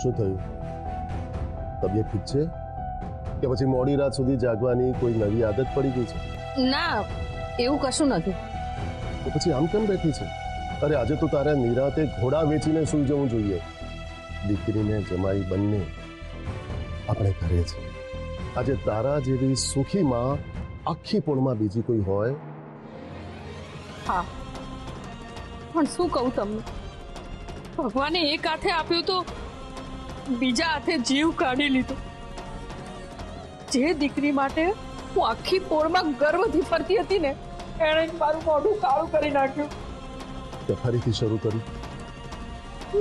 શું થયું? તબિયત ઠીક છે કે પછી મોડી રાત સુધી જાગવાની કોઈ નવી આદત પડી ગઈ છે? ના, એવું કશું નથી. તો પછી આમ કેમ બેઠી છે? અરે આજે તો તારે નિરાતે ઘોડા વેચીને સૂઈ જવું જોઈએ. દીકરીને જમાઈ બંને આપણે ઘરે છે. આજે તારા જેવી સુખી માં આખી પોળમાં બીજી કોઈ હોય? હા, પણ શું કહું તમને, ભગવાને એક હાથે આપ્યું તો બીજા હાથે જીવ કાઢી લીધો. જે દીકરી માટે હું આખી પોળમાં ગર્વથી ફરતી હતી ને, એણે જ મારું મોઢું કાળું કરી નાખ્યું. તે ફરીથી શરૂ કર્યું?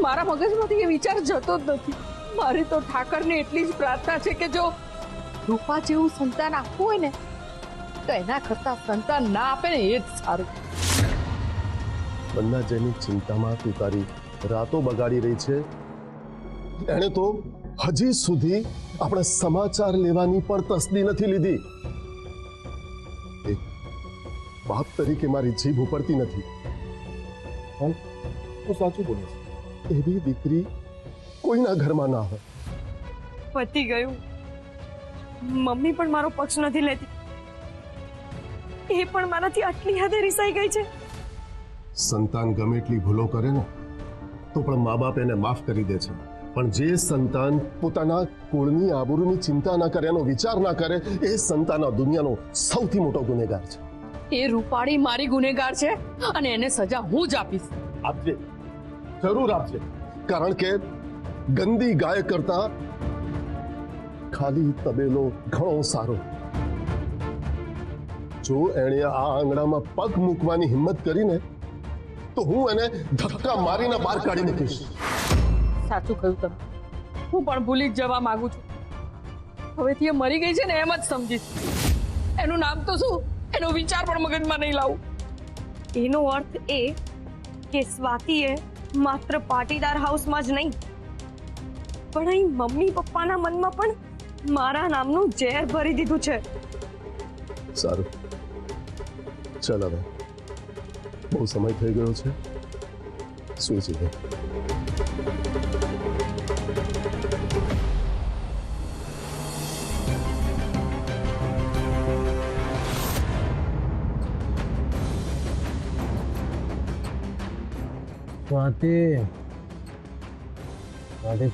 મારા મગજમાંથી એ વિચાર જતો જ નથી. મારી તો ઠાકરને એટલી જ પ્રાર્થના છે કે જો રૂપા જેવું સંતાન આપવું હોય ને તો એના કરતા સંતાન ના આપે ને એ જ સારું. બંને જેની ચિંતામાં તું તારી રાતો બગાડી રહી છે, એણે તો હજી સુધી આપણે સમાચાર લેવાની પણ તસ્દી નથી લીધી. એક બાપ તરીકે મારી જીભ ઉપડતી નથી. હું સાચું બોલું છું. એવી દીકરી કોઈના ઘરમાં ના હોય. પતી ગયું. મમ્મી પણ મારો પક્ષ નથી લેતી. એ પણ મારાથી આટલી હદે રિસાઈ ગઈ છે. સંતાન ગમે એટલી ભૂલો કરે ને તો પણ મા બાપ એને માફ કરી દે છે, પણ જે સંતાન પોતાના કુળની આબરૂની ચિંતા ના કરે, એનો વિચાર ના કરે, એ સંતાન આ દુનિયાનો સૌથી મોટો ગુનેગાર છે. એ રૂપાળી મારી ગુનેગાર છે અને એને સજા હું જ આપીશ. આપજે, જરૂર આપજે, કારણ કે ગંદી ગાય કરતા ખાલી તબેલો ઘણો સારો. જો એણે આ આંગણામાં પગ મૂકવાની હિંમત કરીને તો હું એને ધક્કા મારીને બહાર કાઢી મૂકીશ. સાચું કહ્યું તમે. હું પણ ભૂલી જ જવા માંગુ છું. હવેથી એ મરી ગઈ છે ને એમ જ સમજીશ. એનું નામ તો શું, એનો વિચાર પણ મગજમાં નહીં લાવું. એનો અર્થ એ કે સ્વાતિએ માત્ર પાટીદાર હાઉસમાં જ નહીં પણ અહીં મમ્મી પપ્પાના મનમાં પણ મારા નામનું ઝેર ભરી દીધું છે. સારું, ચાલ હવે બહુ સમય થઈ ગયો છે, સુઈ જઈએ. સ્વાતિ,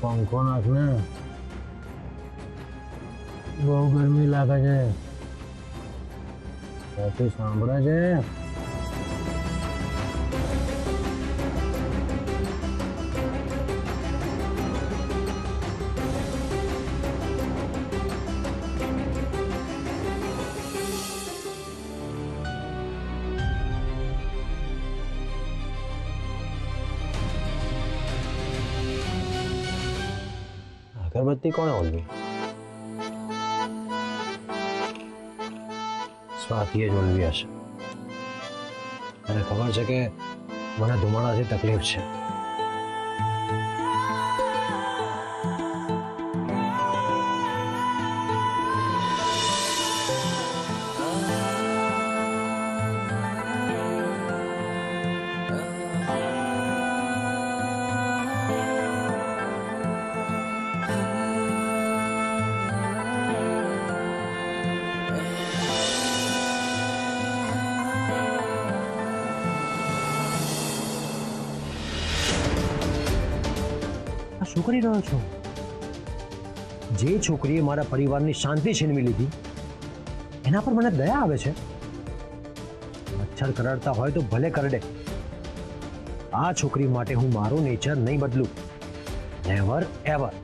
પંખો નાખ ને, બહુ ગરમી લાગે છે. સ્વાતિ સાંભળે છે? અગરબત્તી કોણે ઓલવી? સ્વાતિએ જ ઓલવી હશે. મને ખબર છે કે મને ધુમાડાથી તકલીફ છે. શું કરી રહ્યો છો? જે છોકરીએ મારા પરિવારની શાંતિ છીનવી લીધી એના પર મને દયા આવે છે. મચ્છર કરડતા હોય તો ભલે કરડે. આ છોકરી માટે હું મારું નેચર નહીં બદલું. Never ever.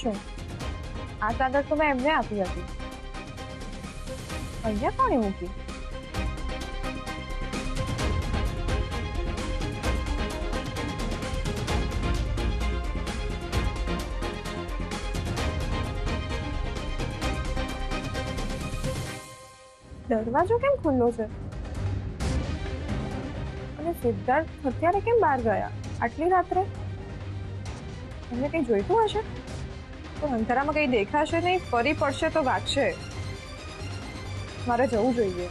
શું આ ચાદર તો મેં એમને આપી હતી. અહીંયા કોણે મૂકી? દરવાજો કેમ ખુલ્લો છે? અને સિદ્ધાર્થ અત્યારે કેમ બહાર ગયા આટલી રાત્રે? એમને કંઈ જોઈતું હશે? તો અંધારામાં કંઈ દેખાશે નહીં, ફરી પડશે તો વાગશે. મારે જવું જોઈએ.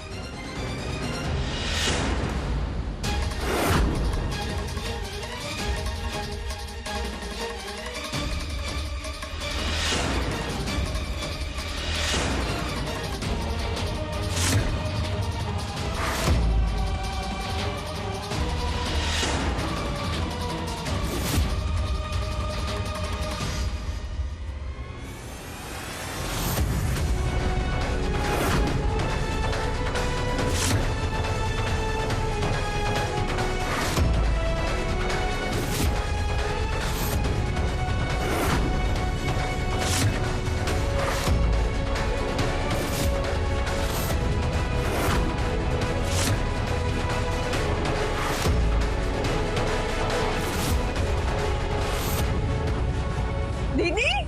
દીદી,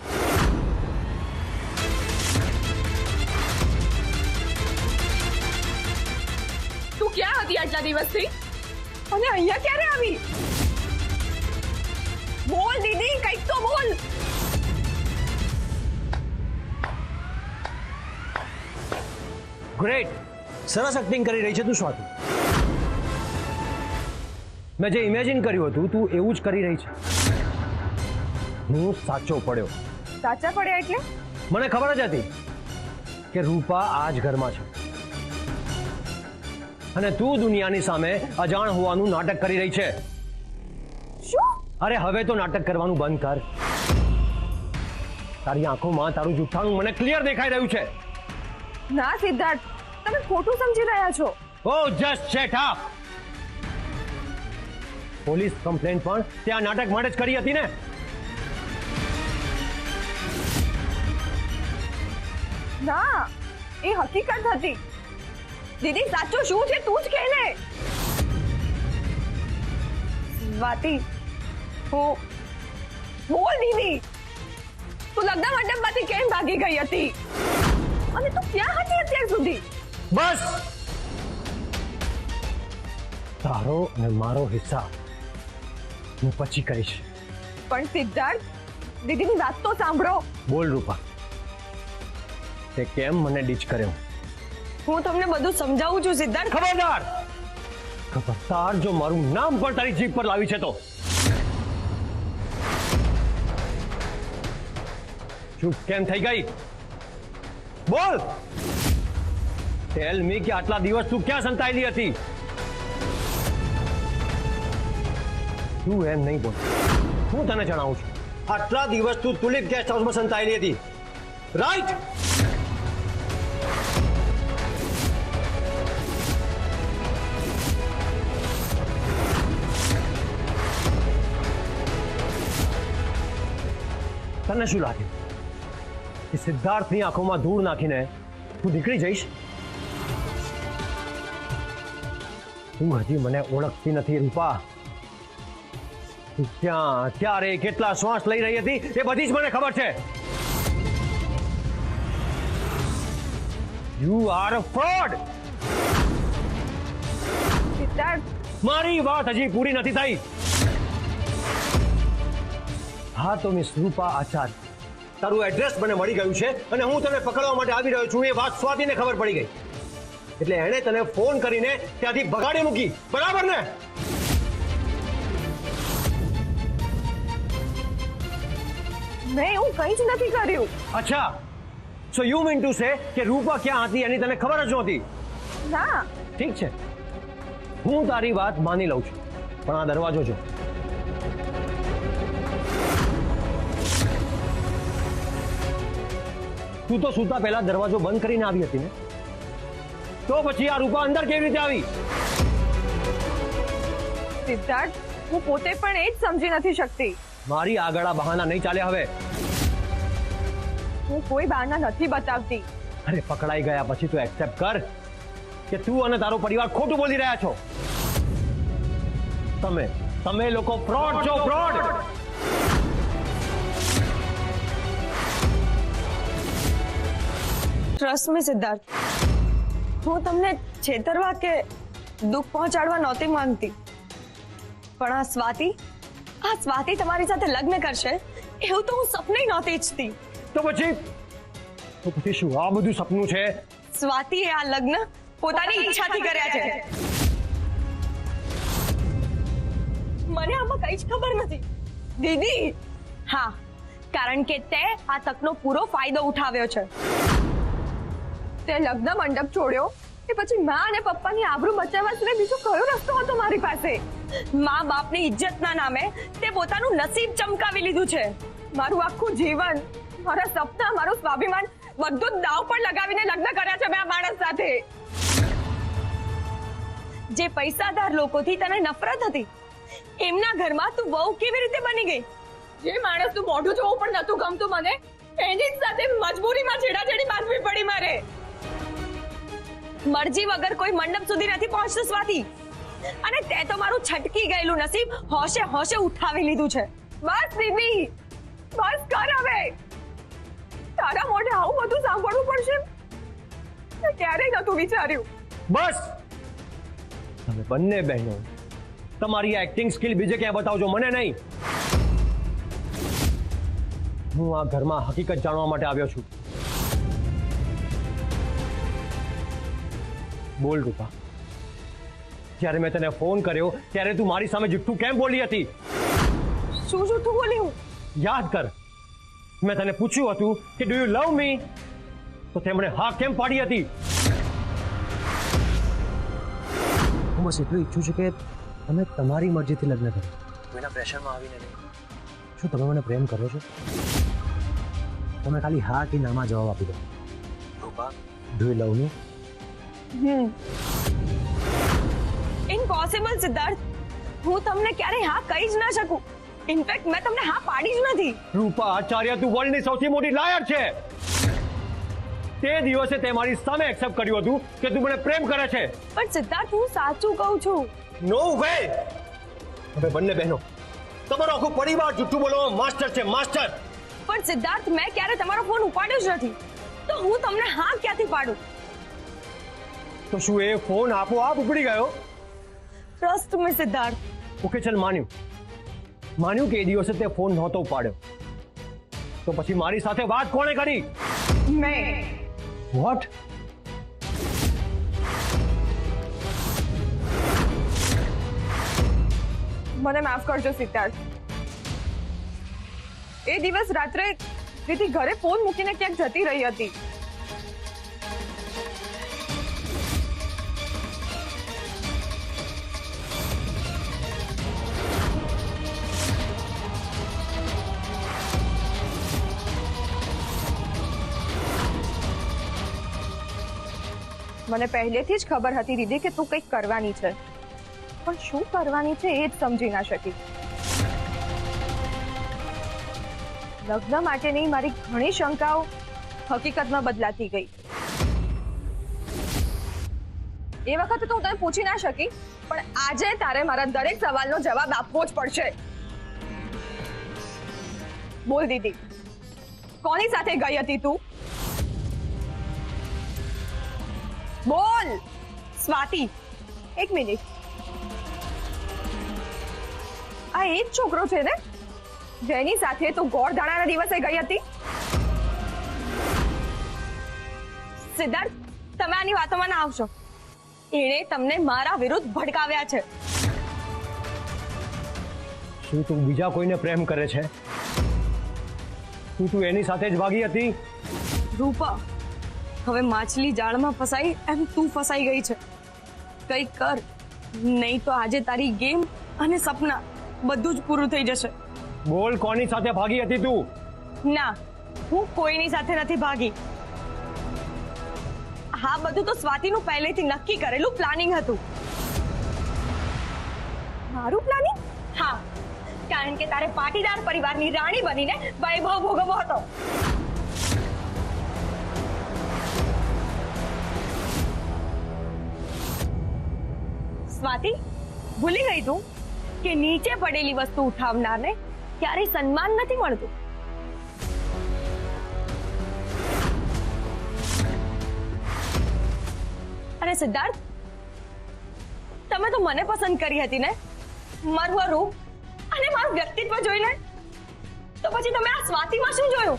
તું ક્યાં હતી આટલા દિવસથી? અને અહીંયા ક્યારે આવી? બોલ દીદી, કંઈક તો બોલ. ગ્રેટ, સરસ એક્ટિંગ કરી રહી છે તું સ્વાતિ. મેં જે ઇમેજિન કર્યું હતું તું એવું જ કરી રહી છે. હું સાચો પડ્યો. સાચા પડ્યા એટલે? મને ખબર જ હતી કે રૂપા આ જ ઘરમાં છે અને તું દુનિયાની સામે અજાણ હોવાનું નાટક કરી રહી છે. શું? અરે હવે તો નાટક કરવાનું બંધ કર. તારી આંખોમાં તારું જુઠ્ઠાણું મને ક્લિયર દેખાઈ રહ્યું છે. ના સિદ્ધાર્થ, તમે ખોટું સમજી રહ્યા છો. Oh just shut up. Police complain પણ ત્યાં નાટક માટે જ કરી હતી ને? ના, એ હકીકત હતી. દીદી, સાચું શું છે તું જ કહે ને. વાતી, હું બોલ દીદી, તું લગ્ન મંડપમાંથી કેમ ભાગી ગઈ હતી? અને તું ક્યાં હતી અત્યાર સુધી? બસ, તારો અને મારો હિસ્સા હું પછી કરીશ. પણ સિદ્ધાર્થ, દીદીની વાત તો સાંભળો. બોલ રૂપા, તે કેમ મને ડીચ કર્યો? હું તમને બધું સમજાવું છું સિદ્ધાર્થ. ખબરદાર જો મારું નામ પણ તારી જીભ પર લાવી છે તો. ચૂપ કેમ થઈ ગઈ? બોલ, ટેલ મી કે આટલા દિવસ તું ક્યાં સંતાયેલી હતી? તું એમ નહીં બોલ, હું તને જણાવું છું. આટલા દિવસ તું તુલિપ ગેસ્ટ હાઉસમાં સંતાયેલી હતી, રાઈટ? તને શું લાગે કે સિદ્ધાર્થની આંખોમાં ધૂળ નાખીને તું નીકળી જઈશ? તું હજી મને ઓળખતી નથી રૂપા. તું ક્યાં, ક્યારે, કેટલા શ્વાસ લઈ રહી હતી એ બધી જ મને ખબર છે. You are a fraud. Siddharth, મારી વાત હજી પૂરી નથી થઈ. હા તો મિસ રૂપા આચાર્ય, તારું એડ્રેસ મને મળી ગયું છે અને હું તને પકડવા માટે આવી રહ્યો છું. એ વાત સ્વાતિને ખબર પડી ગઈ એટલે એણે તને ફોન કરીને ત્યાંથી ભગાડી મૂકી, બરાબર ને? મેં એવું કંઈ જ નથી કર્યું. અચ્છા, so you mean to say કે રૂપા ક્યાં હતી એની તને ખબર જ નહોતી? ના. ઠીક છે, હું તારી વાત માની લઉં છું, પણ આ દરવાજો જો. તું તો સૂતા પહેલા દરવાજો બંધ કરીને આવી હતી ને, તો પછી આ રૂપા અંદર કેવી રીતે આવી? સિદ્ધાર્થ, હું પોતે પણ એ જ સમજી નથી શકતી. મારી આગળ આ બહાના નહીં ચાલે હવે. હું કોઈ બહાના નથી બતાવતી. અરે પકડાઈ ગયા પછી તો એક્સેપ્ટ કર કે તું અને તારો પરિવાર ખોટું બોલી રહ્યા છો. તમે લોકો ફ્રોડ છો, ફ્રોડ. ટ્રસ્ટ મી સિદ્ધાર્થ, હું તમને છેતરવા કે દુઃખ પહોંચાડવા નહોતી માંગતી, પણ આ સ્વાતિ તમારી સાથે લગ્ન કરશે એવું તો હું સપને નહોતી ઈચ્છતી. તો પછી શું આ બધું સપનું છે? સ્વાતિએ આ લગ્ન પોતાની ઈચ્છાથી કર્યા છે. મને આમાં કઈ જ ખબર નથી દીદી. હા, કારણ કે તે આ તકનો પૂરો ફાયદો ઉઠાવ્યો છે. તે લગ્ન મંડપ છોડ્યો એ પછી માં અને પપ્પાની આબરૂ બચાવવા સિવાય બીજો કયો રસ્તો હતો મારી પાસે? માં બાપની ઇજ્જતના નામે તે પોતાનું નસીબ ચમકાવી લીધું છે. મારું આખું જીવન, મારા સપના, મારું સ્વાભિમાન બધું જ દાવ પર લગાવીને લગ્ન કર્યા છે મેં આ માણસ સાથે. જે પૈસાદાર લોકોથી તને નફરત હતી એમના ઘરમાં તું બહુ કેવી રીતે બની ગઈ? જે માણસ તું મોઢું જોવું પણ નતું ગમતું મને, એની જ સાથે મજબૂરીમાં છેડાછેડી બાંધવી પડી મારે. મરજી વગર કોઈ મંડપ સુધી નથી પહોંચતું સ્વાતિ, અને તે તો મારું છટકી ગયેલું નસીબ હોશે હોશે ઉઠાવી લીધું છે. બસ દીદી, બસ કર હવે. તારા મોઢે આવું બધું સાંભળવું પડશે મેં ક્યારેય નતું વિચાર્યું. બસ, તમે બંને બહેનો તમારી આ એક્ટિંગ સ્કિલ બીજે ક્યાં બતાવજો, મને નહીં. હું આ ઘરમાં હકીકત જાણવા માટે આવ્યો છું. બોલ રૂપા, જ્યારે મેં તને ફોન કર્યો ત્યારે તું મારી સામે જુઠ્ઠું કેમ બોલી હતી? શું જૂઠું બોલી હું? યાદ કર, મેં તને પૂછ્યું હતું કે ડુ યુ લવ મી, તો તે મને હા કેમ પાડી હતી? હું બસ એટલું ઈચ્છું છું કે તમે તમારી મરજીથી લગ્ન કરો, કોઈના પ્રેશરમાં આવીને નહીં. શું તમે મને પ્રેમ કરો છો? તમે ખાલી હા કે નામાં જવાબ આપી દો. Rupa, do you love me? Impossible Siddharth, હું તમને ક્યારે હા કહી જ ના શકું. ઇનફેક્ટ મેં તમને હા પાડી જ નથી. રૂપા આચાર્ય, તું વર્લ્ડની સૌથી મોટી લાયર છે. તે દિવસે તે મારી સામે એક્સેપ્ટ કર્યું હતું કે તું મને પ્રેમ કરે છે. પણ સિદ્ધાર્થ, હું સાચું કહું છું. નો વે. હવે બંને બહેનો, તમારો આખો પરિવાર જુઠ્ઠું બોલવામાં માસ્ટર છે, માસ્ટર. પણ સિદ્ધાર્થ, મેં ક્યારે તમારો ફોન ઉપાડ્યો જ નથી, તો હું તમને હા ક્યાંથી પાડું? તો શું એ ફોન આપોઆપ ઉપડી ગયો? Trust me Siddharth. ઓકે, ચલ માન્યું કે એ દિવસે તે ફોન નહોતો ઉપાડ્યો, તો પછી મારી સાથે વાત કોણે કરી? મેં. વોટ? મને માફ કરજો સિદ્ધાર્થ. એ દિવસ રાત્રે દીદી ઘરે ફોન મૂકીને ક્યાંક જતી રહી હતી. મને પહેલેથી જ ખબર હતી દીદી કે તું કંઈક કરવાની છે, પણ શું કરવાની છે એ જ સમજી ના શકી. લગ્ન માટેની મારી ઘણી શંકાઓ હકીકતમાં બદલાતી ગઈ. એ વખતે તો હું તને પૂછી ના શકી, પણ આજે તારે મારા દરેક સવાલનો જવાબ આપવો જ પડશે. બોલ દીદી, કોની સાથે ગઈ હતી તું? બોલ. સ્વાતિ, એક મિનિટ. આ એ જ છોકરો છે ને જેની સાથે તું ગોળધાણાના દિવસે ગઈ હતી? સિદ્ધાર્થ, તમે આની વાતોમાં ના આવશો. એણે તમને મારા વિરુદ્ધ ભડકાવ્યા છે. શું તું બીજા કોઈને પ્રેમ કરે છે? તું એની સાથે જ ભાગી હતી? રૂપા, હવે માછલી જાળમાં ફસાઈ એમ તું ફસાઈ ગઈ છે. કંઈક કર, નહીં તો આજે તારી ગેમ અને સપના બધું જ પૂરું થઈ જશે. બોલ, કોની સાથે ભાગી હતી તું? ના, હું કોઈની સાથે નથી ભાગી. હા, બધું તો સ્વાતિનું પહેલેથી નક્કી કરેલું પ્લાનિંગ હતું. મારું પ્લાનિંગ? હા, કારણ કે તારે પાટીદાર પરિવારની રાણી બનીને વૈભવ ભોગવવો હતો. સ્વાતિ, ભૂલી ગઈ તું કે નીચે પડેલી વસ્તુ ઉઠાવનારને ક્યારેય સન્માન નથી મળતું. અને સિદ્ધાર્થ, તમે તો મને પસંદ કરી હતી ને, મારું આ રૂપ અને મારું વ્યક્તિત્વ જોઈને. તો પછી તમે આ સ્વાતિમાં શું જોયું?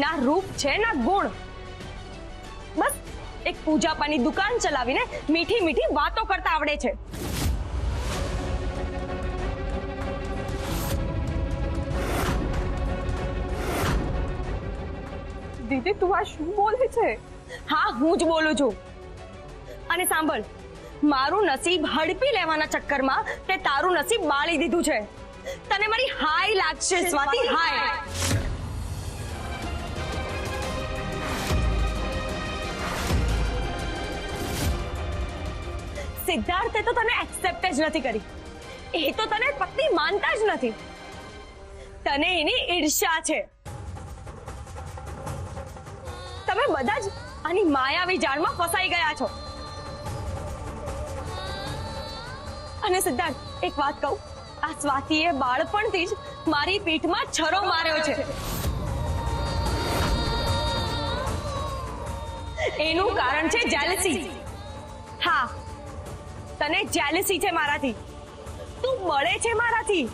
ના રૂપ છે ના ગુણ. બસ એક પૂજાપાની દુકાન ચલાવીને મીઠી મીઠી વાતો કરતા આવડે છે. દીદી તું આ શું બોલે છે? હા, હું જ બોલું છું. અને સાંભળ, મારું નસીબ હડપી લેવાના ચક્કરમાં તે તારું નસીબ બાળી દીધું છે. તને મારી હાય લાગશે સ્વાતિ, હાય. સિદ્ધાર્થે તો તને એક્સેપ્ટ જ નથી કરી. એ તો તને પત્ની માનતા જ નથી. તને એની ઈર્ષ્યા છે. તમે બધા જ આની માયાવી જાળમાં ફસાઈ ગયા છો. અને સિદ્ધાર્થ, એક વાત કહું, આ સ્વાતિએ બાળપણથી જ મારી પીઠમાં છરો માર્યો છે. એનું કારણ છે જેલસી. હા, તને જેલસી છે મારાથી. તું બળે છે મારાથી.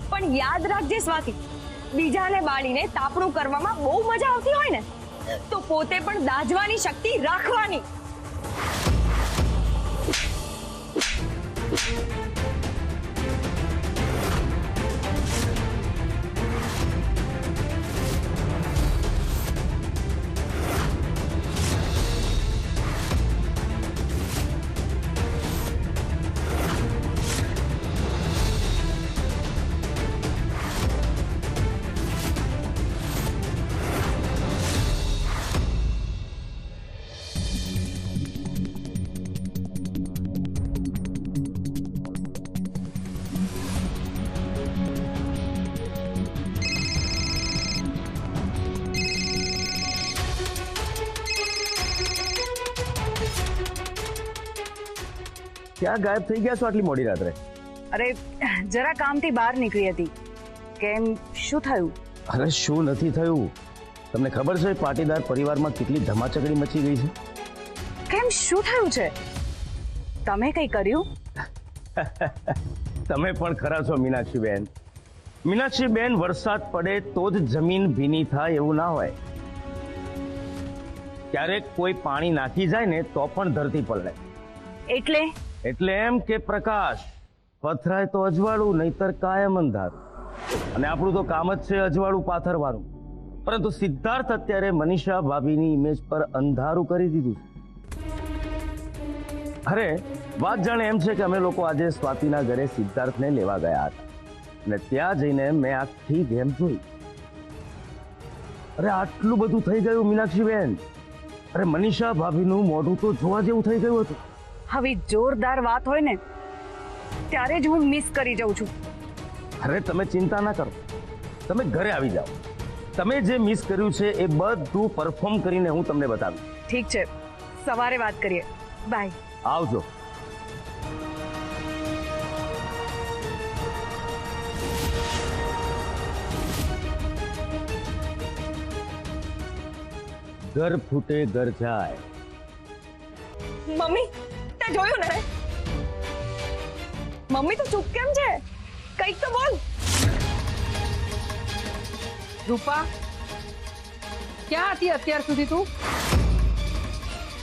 પણ યાદ રાખજે સ્વાતિ, બીજાને બાળીને તાપણું કરવામાં બહુ મજા આવતી હોય ને, તો પોતે પણ દાઝવાની શક્તિ રાખવાની. ક્યાં ગાયબ થઈ ગયા છો આટલી મોડી રાત્રે? અરે જરા કામથી બહાર નીકળી હતી. કેમ, શું થયું? અરે શું નથી થયું, તમને ખબર છે પાટીદાર પરિવારમાં કેટલી ધમાચકડી મચી ગઈ છે? કેમ, શું થયું છે? તમે કઈ કર્યું? તમે પણ ખરા છો મીનાક્ષીબેન. મીનાક્ષીબેન, વરસાદ પડે તો જ જમીન ભીની થાય એવું ના હોય. ક્યારેક કોઈ પાણી નાખી જાય ને તો પણ ધરતી પલળે. એટલે એમ કે પ્રકાશ પથરાય તો અજવાળું, નહીતર કાયમ અંધારું. અને આપણું તો કામ જ છે અજવાળું પાથરવાનું. પરંતુ સિદ્ધાર્થ અત્યારે મનીષા ભાભીની ઇમેજ પર અંધારું કરી દીધું છે. અરે વાત જાણે એમ છે કે અમે લોકો આજે સ્વાતિના ઘરે સિદ્ધાર્થને લેવા ગયા હતા અને ત્યાં જઈને મેં આખી ગેમ જોઈ. અરે આટલું બધું થઈ ગયું મીનાક્ષીબેન. અરે મનીષા ભાભીનું મોઢું તો જોવા જેવું થઈ ગયું હતું. હવે જોરદાર વાત હોય ને ત્યારે જ હું મિસ કરી જાઉં છું. અરે તમે ચિંતા ના કરો, તમે ઘરે આવી જાઓ. તમે જે મિસ કર્યું છે એ બધું પરફોર્મ કરીને હું તમને બતાવીશ. ઠીક છે, સવારે વાત કરીએ. બાય. આવજો. ઘર ફૂટે ઘર જાય. મમ્મી, તે જોયું ને? મમ્મી તો ચૂપ કેમ છે? કંઈક તો બોલ. રૂપા, ક્યાં હતી અત્યાર સુધી તું?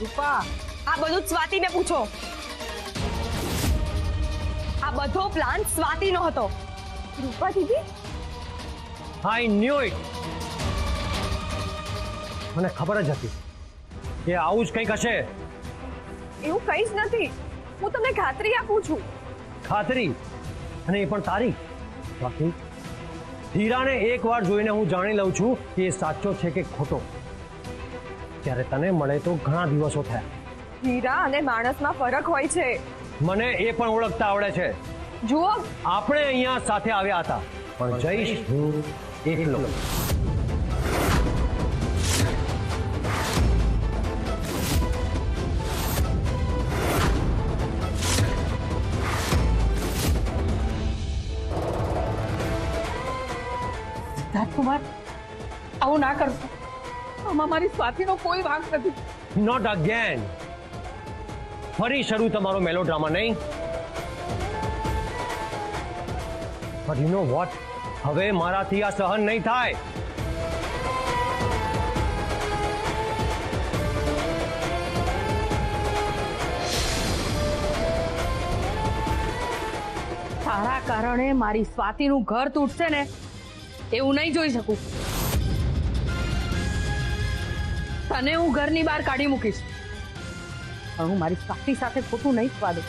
રૂપા, આ બધું જ સ્વાતિને પૂછો. આ બધો પ્લાન સ્વાતિનો હતો. રૂપા દીદી, આઈ ન્યુ ઇટ. મને ખબર જ હતી કે આવું જ કંઈક હશે. એવું કંઈ જ નથી. હું તમને ખાતરી આપું છું. ખાતરી? અને એ પણ તારી? બાકી હીરાને એકવાર જોઈને હું જાણી લઉં છું કે એ સાચો છે કે ખોટો. ત્યારે તને મળે તો ઘણા દિવસો થયા. હીરા અને માણસમાં ફરક હોય છે. મને એ પણ ઓળખતા આવડે છે. જુઓ, આપણે અહીંયા સાથે આવ્યા હતા, પણ જઈશ હું એકલો. રાજકુમાર, આવું ના કરશો. આમાં મારી સ્વાતિનો કોઈ વાંક નથી. Not again. ફરી શરૂ તમારો મેલોડ્રામા નહીં? બટ યુ નો વોટ, હવે મારાથી આ સહન નહીં થાય. તારા કારણે મારી સ્વાતિનું ઘર તૂટશે ને એવું નહીં જોઈ શકું. તને હું ઘરની બહાર કાઢી મૂકીશ. હું મારી સ્વાતિ સાથે ખોટું નહીં થવા દઉં.